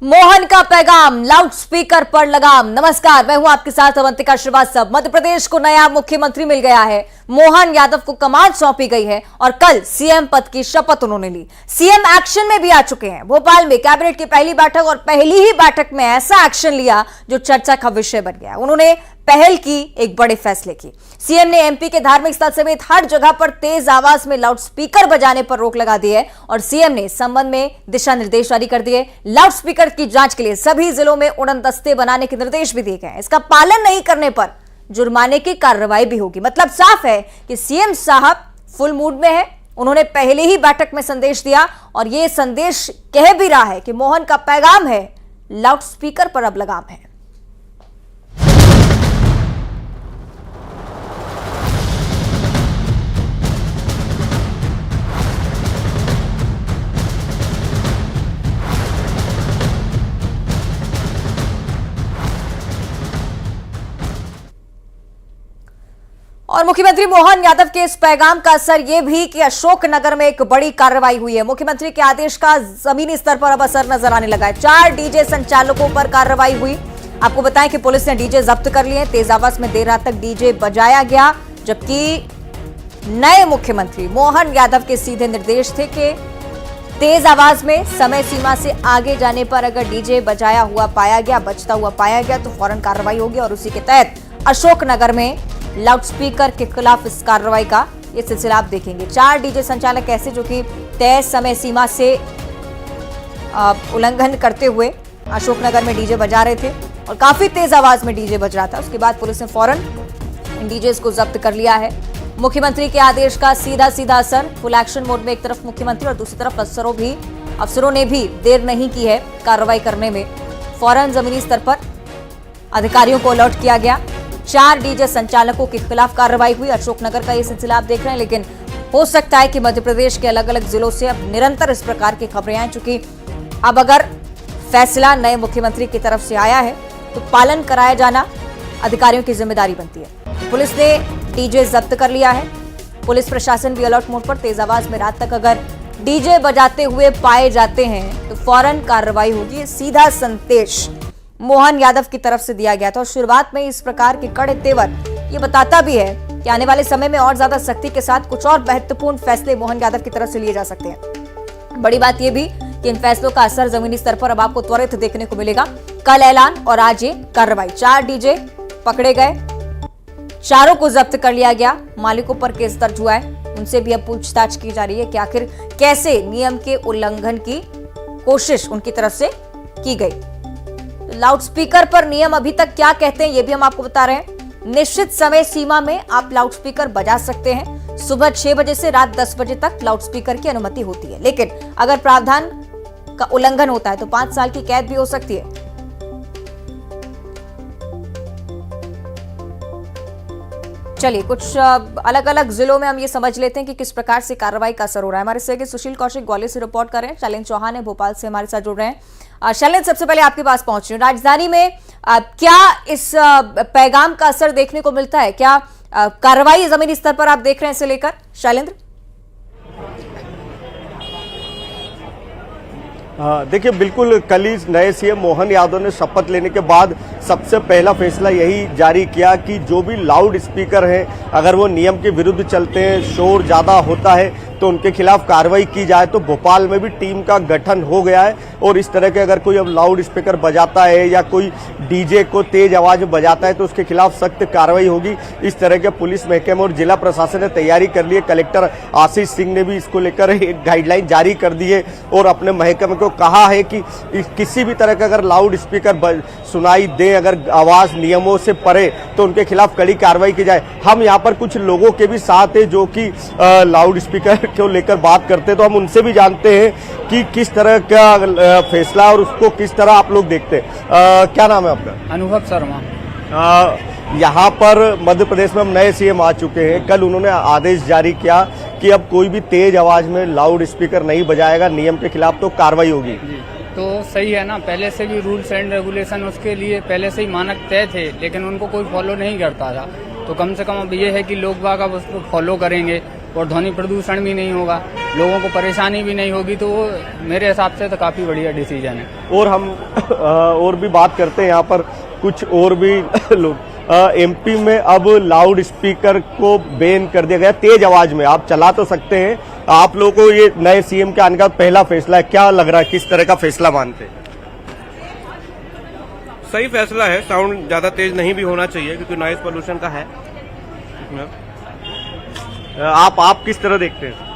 मोहन का पैगाम loud speaker पर लगाम। नमस्कार, मैं हूं आपके साथ अवंतिका श्रीवास्तव। मध्य प्रदेश को नया मुख्यमंत्री मिल गया है। मोहन यादव को कमान सौंपी गई है और कल सीएम पद की शपथ उन्होंने ली। सीएम एक्शन में भी आ चुके हैं। भोपाल में कैबिनेट की पहली बैठक और पहली ही बैठक में ऐसा एक्शन लिया जो चर्चा का विषय बन गया। उन्होंने पहल की, एक बड़े फैसले की। सीएम ने एमपी के धार्मिक स्थल समेत हर जगह पर तेज आवाज में लाउड स्पीकर बजाने पर रोक लगा दी है और सीएम ने इस संबंध में दिशा निर्देश जारी कर दिए। लाउड स्पीकर की जांच के लिए सभी जिलों में उड़न दस्ते बनाने के निर्देश भी दिए गए हैं। इसका पालन नहीं करने पर जुर्माने की कार्रवाई भी होगी। मतलब साफ है कि सीएम साहब फुल मूड में है। उन्होंने पहले ही बैठक में संदेश दिया और यह संदेश कह भी रहा है कि मोहन का पैगाम है, लाउड स्पीकर पर अब लगाम है। और मुख्यमंत्री मोहन यादव के इस पैगाम का असर यह भी कि अशोकनगर में एक बड़ी कार्रवाई हुई है। मुख्यमंत्री के आदेश का जमीनी स्तर पर अब असर नजर आने लगा है। 4 डीजे संचालकों पर कार्रवाई हुई। आपको बताएं कि पुलिस ने डीजे जब्त कर लिए। तेज आवाज में देर रात तक डीजे बजाया गया, जबकि नए मुख्यमंत्री मोहन यादव के सीधे निर्देश थे कि तेज आवाज में समय सीमा से आगे जाने पर अगर डीजे बजाया हुआ पाया गया, बजता हुआ पाया गया तो फौरन कार्रवाई होगी। और उसी के तहत अशोकनगर में लाउड स्पीकर के खिलाफ इस कार्रवाई का ये सिलसिला आप देखेंगे। 4 डीजे संचालक ऐसे जो कि तय समय सीमा से उल्लंघन करते हुए अशोकनगर में डीजे बजा रहे थे और काफी तेज आवाज में डीजे बज रहा था। उसके बाद पुलिस ने फौरन इन डीजे को जब्त कर लिया है। मुख्यमंत्री के आदेश का सीधा सीधा असर। फुल एक्शन मोड में एक तरफ मुख्यमंत्री और दूसरी तरफ अफसरों ने भी देर नहीं की है कार्रवाई करने में। फौरन जमीनी स्तर पर अधिकारियों को अलर्ट किया गया। 4 डीजे संचालकों के खिलाफ कार्रवाई हुई। अशोकनगर का ये सिलसिला आप देख रहे हैं, लेकिन हो सकता है कि मध्य प्रदेश के अलग अलग जिलों से अब निरंतर इस प्रकार की खबरें आए। चूंकि अब अगर फैसला नए मुख्यमंत्री की तरफ से आया है तो पालन कराया जाना अधिकारियों की जिम्मेदारी बनती है। पुलिस ने डीजे जब्त कर लिया है। पुलिस प्रशासन भी अलर्ट मोड पर। तेज आवाज में रात तक अगर डीजे बजाते हुए पाए जाते हैं तो फौरन कार्रवाई होगी। सीधा संदेश मोहन यादव की तरफ से दिया गया था और शुरुआत में इस प्रकार के कड़े तेवर ये बताता भी है कि आने वाले समय में और ज्यादा सख्ती के साथ कुछ और महत्वपूर्ण फैसले मोहन यादव की तरफ से लिए जा सकते हैं। बड़ी बात यह भी कि इन फैसलों का असर जमीनी स्तर पर अब आपको त्वरित देखने को मिलेगा। कल ऐलान और आज ये कार्रवाई। 4 डीजे पकड़े गए, 4 को जब्त कर लिया गया। मालिकों पर केस दर्ज हुआ है। उनसे भी अब पूछताछ की जा रही है कि आखिर कैसे नियम के उल्लंघन की कोशिश उनकी तरफ से की गई। लाउड स्पीकर पर नियम अभी तक क्या कहते हैं ये भी हम आपको बता रहे हैं। निश्चित समय सीमा में आप लाउड स्पीकर बजा सकते हैं। सुबह 6 बजे से रात 10 बजे तक लाउड स्पीकर की अनुमति होती है, लेकिन अगर प्रावधान का उल्लंघन होता है तो 5 साल की कैद भी हो सकती है। चलिए कुछ अलग अलग जिलों में हम ये समझ लेते हैं कि किस प्रकार से कार्रवाई का असर हो रहा है। हमारे सहयोगी सुशील कौशिक ग्वालियर से रिपोर्ट कर रहे हैं। शैलेंद्र चौहान है भोपाल से हमारे साथ जुड़ रहे हैं। शैलेंद्र, सबसे पहले आपके पास पहुंच रहे हैं। राजधानी में क्या इस पैगाम का असर देखने को मिलता है? क्या कार्रवाई जमीनी स्तर पर आप देख रहे हैं इसे लेकर? शैलेंद्र, देखिए, बिल्कुल कल ही नए सीएम मोहन यादव ने शपथ लेने के बाद सबसे पहला फैसला यही जारी किया कि जो भी लाउड स्पीकर हैं अगर वो नियम के विरुद्ध चलते हैं, शोर ज़्यादा होता है तो उनके खिलाफ कार्रवाई की जाए। तो भोपाल में भी टीम का गठन हो गया है और इस तरह के अगर कोई अब लाउड स्पीकर बजाता है या कोई डीजे को तेज आवाज में बजाता है तो उसके खिलाफ सख्त कार्रवाई होगी। इस तरह के पुलिस महकमे और जिला प्रशासन ने तैयारी कर ली है। कलेक्टर आशीष सिंह ने भी इसको लेकर एक गाइडलाइन जारी कर दी है और अपने महकमे को कहा है कि किसी भी तरह का अगर लाउड स्पीकर सुनाई दे, अगर आवाज नियमों से परे, तो उनके खिलाफ कड़ी कार्रवाई की जाए। हम यहाँ पर कुछ लोगों के भी साथ है जो कि लाउड स्पीकर को लेकर बात करते हैं, तो हम उनसे भी जानते हैं कि किस तरह का फैसला और उसको किस तरह आप लोग देखते हैं। क्या नाम है आपका? अनुभव शर्मा। यहाँ पर मध्य प्रदेश में हम नए सीएम आ चुके हैं। कल उन्होंने आदेश जारी किया कि अब कोई भी तेज आवाज में लाउड स्पीकर नहीं बजाएगा, नियम के खिलाफ तो कार्रवाई होगी। तो सही है ना, पहले से भी रूल्स एंड रेगुलेशन उसके लिए पहले से ही मानक तय थे, लेकिन उनको कोई फॉलो नहीं करता था। तो कम से कम अब ये है कि लोग बाग अब उसको फॉलो करेंगे और ध्वनि प्रदूषण भी नहीं होगा, लोगों को परेशानी भी नहीं होगी, तो वो मेरे हिसाब से तो काफ़ी बढ़िया डिसीजन है। और हम और भी बात करते हैं यहाँ पर कुछ और भी लोग। एमपी में अब लाउड स्पीकर को बैन कर दिया गया, तेज आवाज में आप चला तो सकते हैं। आप लोगों को ये नए सीएम के आने का पहला फैसला है, क्या लग रहा है, किस तरह का फैसला मानते हैं? सही फैसला है, साउंड ज्यादा तेज नहीं भी होना चाहिए क्योंकि नॉइज पोल्यूशन का है। आप किस तरह देखते हैं?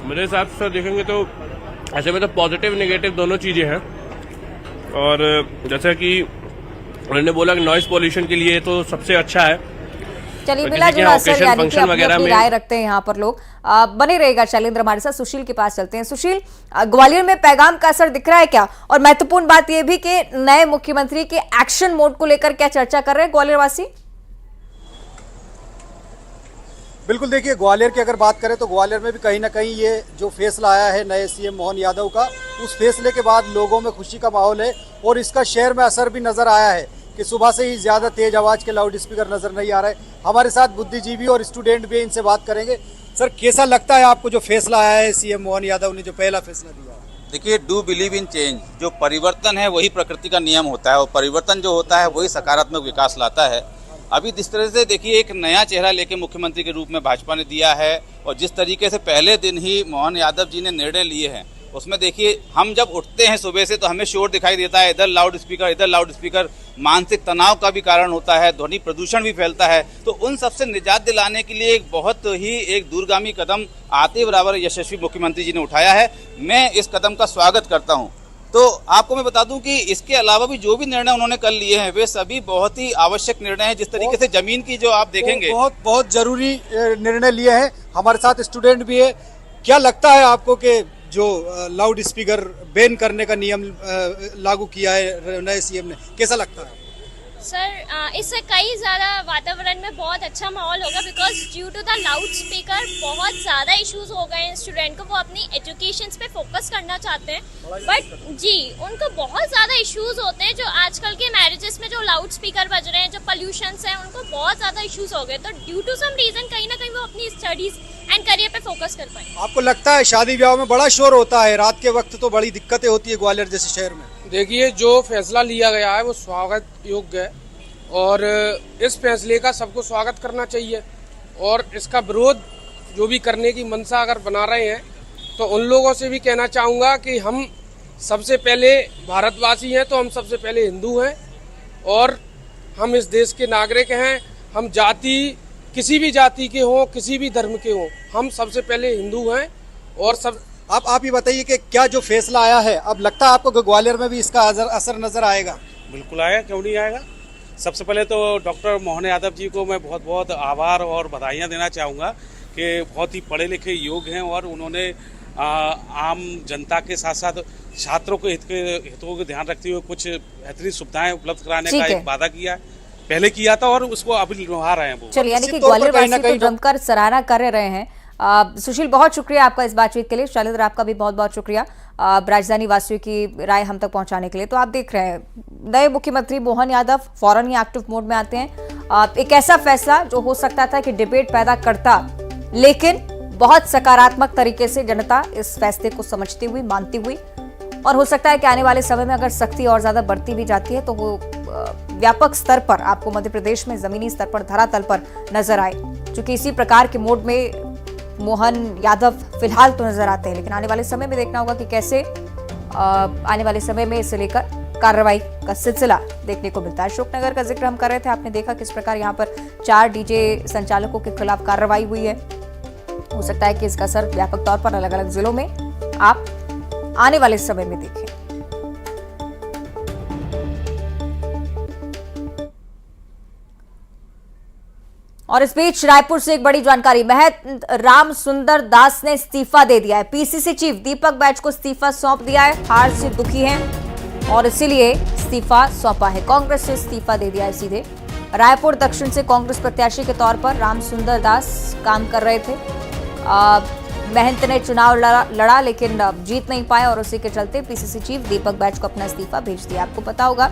मेरे हिसाब से देखेंगे तो ऐसे में तो पॉजिटिव नेगेटिव दोनों चीजें हैं। और जैसा कि उन्होंने बोला कि नॉइज पोल्यूशन के लिए तो सबसे अच्छा है। चलिए, और मिला किसी के जुला असर occasion, यानी कि function अपनी वगैरह अपनी में- राय रखते हैं यहाँ पर लोग। बने रहेगा शैलेंद्र हमारे साथ। सुशील के पास चलते हैं। सुशील, ग्वालियर में पैगाम का असर दिख रहा है क्या? और महत्वपूर्ण बात यह भी कि नए मुख्यमंत्री के एक्शन मोड को लेकर क्या चर्चा कर रहे हैं ग्वालियर वासी? बिल्कुल, देखिए ग्वालियर की अगर बात करें तो ग्वालियर में भी कहीं ना कहीं ये जो फैसला आया है नए सीएम मोहन यादव का, उस फैसले के बाद लोगों में खुशी का माहौल है और इसका शहर में असर भी नजर आया है कि सुबह से ही ज्यादा तेज आवाज के लाउड स्पीकर नजर नहीं आ रहे। हमारे साथ बुद्धिजीवी और स्टूडेंट भी, इनसे बात करेंगे। सर, कैसा लगता है आपको जो फैसला आया है सीएम मोहन यादव ने जो पहला फैसला दिया है? देखिए, डू बिलीव इन चेंज। जो परिवर्तन है वही प्रकृति का नियम होता है और परिवर्तन जो होता है वही सकारात्मक विकास लाता है। अभी जिस तरह से देखिए एक नया चेहरा लेके मुख्यमंत्री के रूप में भाजपा ने दिया है और जिस तरीके से पहले दिन ही मोहन यादव जी ने निर्णय लिए हैं, उसमें देखिए हम जब उठते हैं सुबह से तो हमें शोर दिखाई देता है, इधर लाउड स्पीकर इधर लाउड स्पीकर, मानसिक तनाव का भी कारण होता है, ध्वनि प्रदूषण भी फैलता है। तो उन सबसे निजात दिलाने के लिए एक बहुत ही एक दूरगामी कदम आते बराबर यशस्वी मुख्यमंत्री जी ने उठाया है। मैं इस कदम का स्वागत करता हूँ। तो आपको मैं बता दूं कि इसके अलावा भी जो भी निर्णय उन्होंने कर लिए हैं वे सभी बहुत ही आवश्यक निर्णय हैं। जिस तरीके से जमीन की जो आप देखेंगे, बहुत बहुत जरूरी निर्णय लिए हैं। हमारे साथ स्टूडेंट भी है। क्या लगता है आपको कि जो लाउड स्पीकर बैन करने का नियम लागू किया है नए सीएम ने, कैसा लगता है? सर, इससे कई ज़्यादा वातावरण में बहुत अच्छा माहौल होगा because due to the loud speaker बहुत ज़्यादा इश्यूज हो गए हैं स्टूडेंट को। वो अपनी एजुकेशन पे फोकस करना चाहते हैं बट जी उनको बहुत ज़्यादा इश्यूज होते हैं। जो आजकल के मैरिजेस में जो लाउड स्पीकर बज रहे हैं, जो पॉल्यूशंस हैं, उनको बहुत ज़्यादा इश्यूज हो गए। तो ड्यू टू सम रीज़न कहीं ना कहीं वो अपनी स्टडीज़ एंड करियर पे फोकस कर पाए। आपको लगता है शादी ब्याह में बड़ा शोर होता है, रात के वक्त तो बड़ी दिक्कतें होती है ग्वालियर जैसे शहर में? देखिए, जो फैसला लिया गया है वो स्वागत योग्य है और इस फैसले का सबको स्वागत करना चाहिए। और इसका विरोध जो भी करने की मंशा अगर बना रहे हैं तो उन लोगों से भी कहना चाहूँगा कि हम सबसे पहले भारतवासी हैं, तो हम सबसे पहले हिंदू हैं और हम इस देश के नागरिक हैं। हम जाति किसी भी जाति के हों, किसी भी धर्म के हों, हम सबसे पहले हिंदू हैं। और सब आप ये बताइए कि क्या जो फैसला आया है, अब लगता है आपको कि ग्वालियर में भी इसका असर नजर आएगा? बिल्कुल आएगा, क्यों नहीं आएगा। सबसे पहले तो डॉक्टर मोहन यादव जी को मैं बहुत बहुत आभार और बधाइयाँ देना चाहूँगा कि बहुत ही पढ़े लिखे योग्य हैं और उन्होंने आम जनता के साथ साथ छात्रों के हितों को ध्यान रखते हुए कुछ बेहतरीन सुविधाएं उपलब्ध कराने का एक वादा किया, पहले किया था और उसको अभी निभा रहे हैं वो। चलिए, यानी कि ग्वालियर वासी तो जमकर सराहना कर रहे हैं। सुशील, बहुत शुक्रिया आपका इस बातचीत के लिए। शैलेंद्र, आपका भी बहुत बहुत शुक्रिया राजधानी वासियों की राय हम तक पहुंचाने के लिए। तो आप देख रहे हैं नए मुख्यमंत्री मोहन यादव फौरन ही एक्टिव मोड में आते हैं। एक ऐसा फैसला जो हो सकता था कि डिबेट पैदा करता, लेकिन बहुत सकारात्मक तरीके से जनता इस फैसले को समझती हुई, मानती हुई, और हो सकता है कि आने वाले समय में अगर सख्ती और ज्यादा बढ़ती भी जाती है तो वो व्यापक स्तर पर आपको मध्य प्रदेश में जमीनी स्तर पर, धरातल पर नजर आए। क्योंकि इसी प्रकार के मोड में मोहन यादव फिलहाल तो नजर आते हैं, लेकिन आने वाले समय में देखना होगा कि कैसे आने वाले समय में इसे लेकर कार्रवाई का सिलसिला देखने को मिलता है। अशोकनगर का जिक्र हम कर रहे थे, आपने देखा किस प्रकार यहाँ पर 4 डीजे संचालकों के खिलाफ कार्रवाई हुई है। हो सकता है कि इसका असर व्यापक तौर पर अलग अलग जिलों में आप आने वाले समय में देखें। और इस बीच रायपुर से एक बड़ी जानकारी, महंत राम सुंदर दास ने इस्तीफा दे दिया है। पीसीसी चीफ दीपक बैज को इस्तीफा सौंप दिया है। हार से दुखी हैं और इसीलिए इस्तीफा सौंपा है। कांग्रेस से इस्तीफा दे दिया है सीधे। रायपुर दक्षिण से कांग्रेस प्रत्याशी के तौर पर राम सुंदर दास काम कर रहे थे। महंत ने चुनाव लड़ा लेकिन जीत नहीं पाए और उसी के चलते पीसीसी चीफ दीपक बैज को अपना इस्तीफा भेज दिया। आपको पता होगा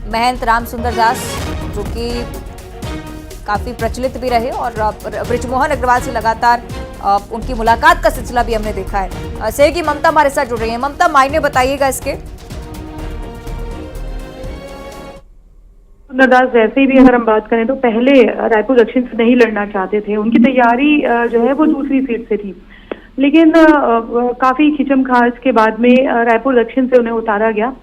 महंत राम सुंदर दास जो कि काफी प्रचलित भी रहे और बृजमोहन अग्रवाल से लगातार उनकी मुलाकात का सिलसिला भी हमने देखा है। सहयोगी ममता हमारे साथ जुड़ रही है। ममता, मायने बताइएगा इसके। सुंदरदास वैसे भी अगर हम बात करें तो पहले रायपुर दक्षिण से नहीं लड़ना चाहते थे, उनकी तैयारी जो है वो दूसरी सीट से थी, लेकिन काफी खिंचम खाच के बाद में रायपुर दक्षिण से उन्हें उतारा गया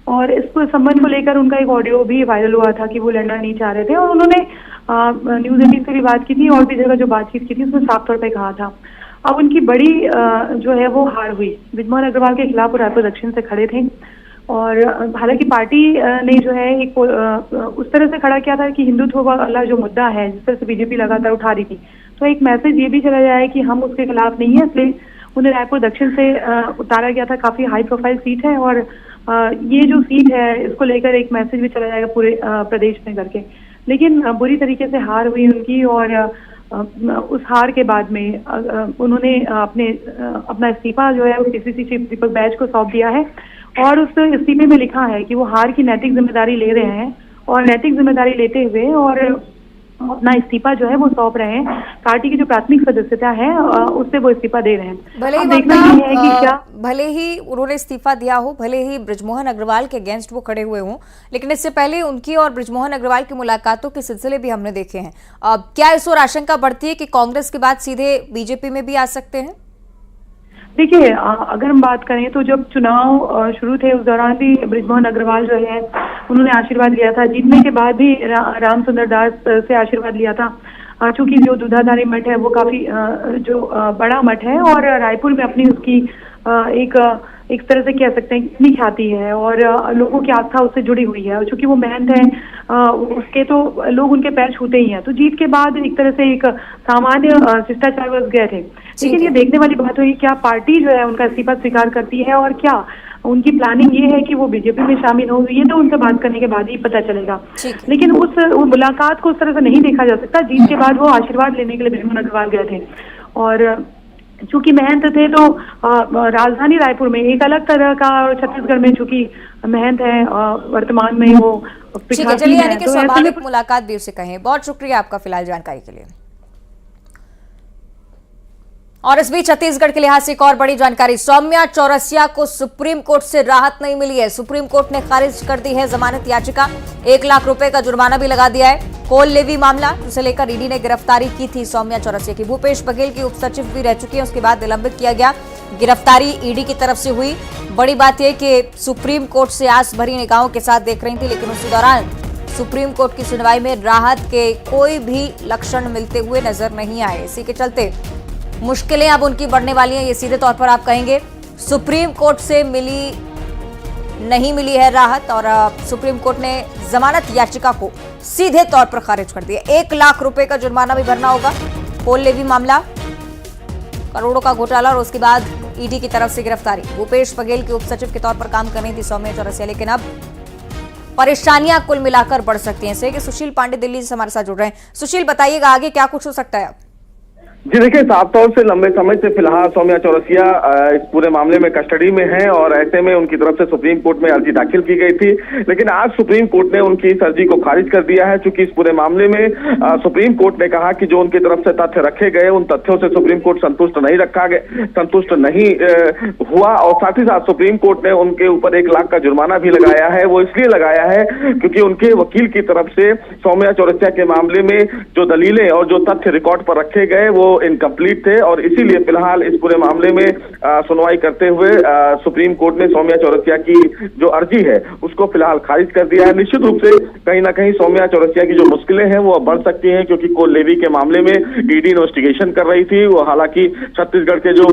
और इस संबंध को लेकर उनका एक ऑडियो भी वायरल हुआ था कि वो लड़ना नहीं चाह रहे थे और उन्होंने न्यूज़ 18 से भी बात की थी और भी जगह जो बातचीत की थी उसमें साफ तौर पे कहा था। अब उनकी बड़ी जो है वो हार हुई। बृजमोहन अग्रवाल के खिलाफ वो रायपुर दक्षिण से खड़े थे और हालांकि पार्टी ने जो है एक उस तरह से खड़ा किया था कि हिंदुत्व वाला जो मुद्दा है जिस तरह से बीजेपी लगातार उठा रही थी, तो एक मैसेज ये भी चला जाए कि हम उसके खिलाफ नहीं है, इसलिए उन्हें रायपुर दक्षिण से उतारा गया था। काफी हाई प्रोफाइल सीट है और ये जो सीट है इसको लेकर एक मैसेज भी चला जाएगा पूरे प्रदेश में करके, लेकिन बुरी तरीके से हार हुई उनकी और उस हार के बाद में उन्होंने अपना इस्तीफा जो है वो पीसीसी चीफ दीपक बैज को सौंप दिया है और उस इस्तीफे में लिखा है कि वो हार की नैतिक जिम्मेदारी ले रहे हैं और नैतिक जिम्मेदारी लेते हुए और अपना इस्तीफा जो है वो सौंप रहे हैं। पार्टी की जो प्राथमिक सदस्यता है उससे वो इस्तीफा दे रहे हैं। भले ही उन्होंने इस्तीफा दिया हो, भले ही बृजमोहन अग्रवाल के अगेंस्ट वो खड़े हुए हों, लेकिन इससे पहले उनकी और बृजमोहन अग्रवाल की मुलाकातों के सिलसिले भी हमने देखे हैं। क्या इस ओर आशंका बढ़ती है कि कांग्रेस के बाद सीधे बीजेपी में भी आ सकते हैं? देखिए, अगर हम बात करें तो जब चुनाव शुरू थे उस दौरान भी बृजमोहन अग्रवाल जो है उन्होंने आशीर्वाद लिया था। जीतने के बाद भी राम सुंदर दास से आशीर्वाद लिया था, चूंकि जो दूधाधारी मठ है वो काफी जो बड़ा मठ है और रायपुर में अपनी उसकी एक तरह से कह सकते हैं कितनी ख्याति है और लोगों की आस्था उससे जुड़ी हुई है और चूंकि वो महंत है उसके तो लोग उनके पैर छूते ही हैं। तो जीत के बाद एक तरह से एक सामान्य शिष्टाचार बस गए थे, लेकिन ये देखने वाली बात हुई क्या पार्टी जो है उनका इस्तीफा स्वीकार करती है और क्या उनकी प्लानिंग ये है कि वो बीजेपी में शामिल हो, ये तो उनसे बात करने के बाद ही पता चलेगा। लेकिन उस मुलाकात को उस तरह से नहीं देखा जा सकता। जीत के बाद वो आशीर्वाद लेने के लिए बृजमोहन अग्रवाल गए थे और चूंकि महंत थे तो राजधानी रायपुर में एक अलग तरह का और छत्तीसगढ़ में चूंकि महंत है वर्तमान में वो चलिए, यानी कि स्वाभाविक मुलाकात भी उसे कहें। बहुत शुक्रिया आपका फिलहाल जानकारी के लिए। और इस बीच छत्तीसगढ़ के लिहाज से एक और बड़ी जानकारी, सौम्या चौरसिया को सुप्रीम कोर्ट से राहत नहीं मिली है। सुप्रीम कोर्ट ने खारिज कर दी है जमानत याचिका, 1 लाख रुपए का जुर्माना भी लगा दिया है। कोल लेवी मामला जिसे लेकर ईडी ने गिरफ्तारी की थी सौम्या चौरसिया की। भूपेश बघेल की उप सचिव भी रह चुकी है, उसके बाद निलंबित किया गया। गिरफ्तारी ईडी की तरफ से हुई। बड़ी बात यह कि सुप्रीम कोर्ट से आस भरी निगाहों के साथ देख रही थी, लेकिन उसी दौरान सुप्रीम कोर्ट की सुनवाई में राहत के कोई भी लक्षण मिलते हुए नजर नहीं आए। इसी के चलते मुश्किलें अब उनकी बढ़ने वाली हैं, ये सीधे तौर पर आप कहेंगे। सुप्रीम कोर्ट से नहीं मिली है राहत और सुप्रीम कोर्ट ने जमानत याचिका को सीधे तौर पर खारिज कर दिया। 1 लाख रुपए का जुर्माना भी भरना होगा। कोल लेवी मामला, करोड़ों का घोटाला और उसके बाद ईडी की तरफ से गिरफ्तारी। भूपेश बघेल के उप सचिव के तौर पर काम कर रही थी सौम्या चौरसिया, लेकिन अब परेशानियां कुल मिलाकर बढ़ सकती हैं। इससे कि सुशील पांडे दिल्ली से हमारे साथ जुड़ रहे हैं। सुशील, बताइएगा आगे क्या कुछ हो सकता है? जी देखिए, साफ तौर से लंबे समय से फिलहाल सौम्या चौरसिया इस पूरे मामले में कस्टडी में है और ऐसे में उनकी तरफ से सुप्रीम कोर्ट में अर्जी दाखिल की गई थी, लेकिन आज सुप्रीम कोर्ट ने उनकी इस अर्जी को खारिज कर दिया है। चूंकि इस पूरे मामले में सुप्रीम कोर्ट ने कहा कि जो उनकी तरफ से तथ्य रखे गए उन तथ्यों से सुप्रीम कोर्ट संतुष्ट नहीं हुआ और साथ ही साथ सुप्रीम कोर्ट ने उनके ऊपर 1 लाख का जुर्माना भी लगाया है। वो इसलिए लगाया है क्योंकि उनके वकील की तरफ से सौम्या चौरसिया के मामले में जो दलीलें और जो तथ्य रिकॉर्ड पर रखे गए वो इनकम्प्लीट थे और इसीलिए फिलहाल इस पूरे मामले में सुनवाई करते हुए सुप्रीम कोर्ट ने सौम्या चौरसिया की जो अर्जी है उसको फिलहाल खारिज कर दिया है। निश्चित रूप से कहीं ना कहीं सौम्या चौरसिया की जो मुश्किलें हैं वो अब बढ़ सकती हैं, क्योंकि कोल लेवी के मामले में ईडी इन्वेस्टिगेशन कर रही थी। वो हालांकि छत्तीसगढ़ के जो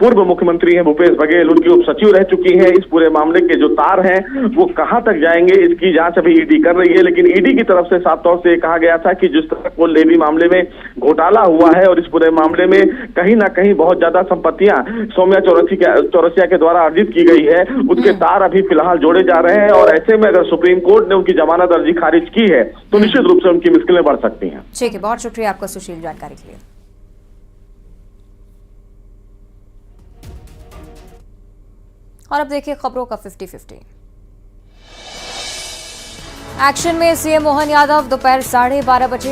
पूर्व मुख्यमंत्री हैं भूपेश बघेल, उनकी उप सचिव रह चुकी हैं। इस पूरे मामले के जो तार हैं वो कहां तक जाएंगे इसकी जांच अभी ईडी कर रही है, लेकिन ईडी की तरफ से साफ तौर से कहा गया था कि जिस तरह कोल लेवी मामले में घोटाला हुआ है और इस पूरे मामले में कहीं ना कहीं बहुत ज्यादा संपत्तियां सौम्या चौरसिया के द्वारा अर्जित की गई है, उसके तार अभी फिलहाल जोड़े जा रहे हैं और ऐसे में अगर सुप्रीम कोर्ट ने उनकी जमानत अर्जी खारिज की है तो निश्चित रूप से उनकी मुश्किलें बढ़ सकती हैं। ठीक है, बहुत शुक्रिया आपका सुशील जानकारी के लिए। और अब देखिए खबरों का 50-50 एक्शन में। सीएम मोहन यादव दोपहर 12:30 बजे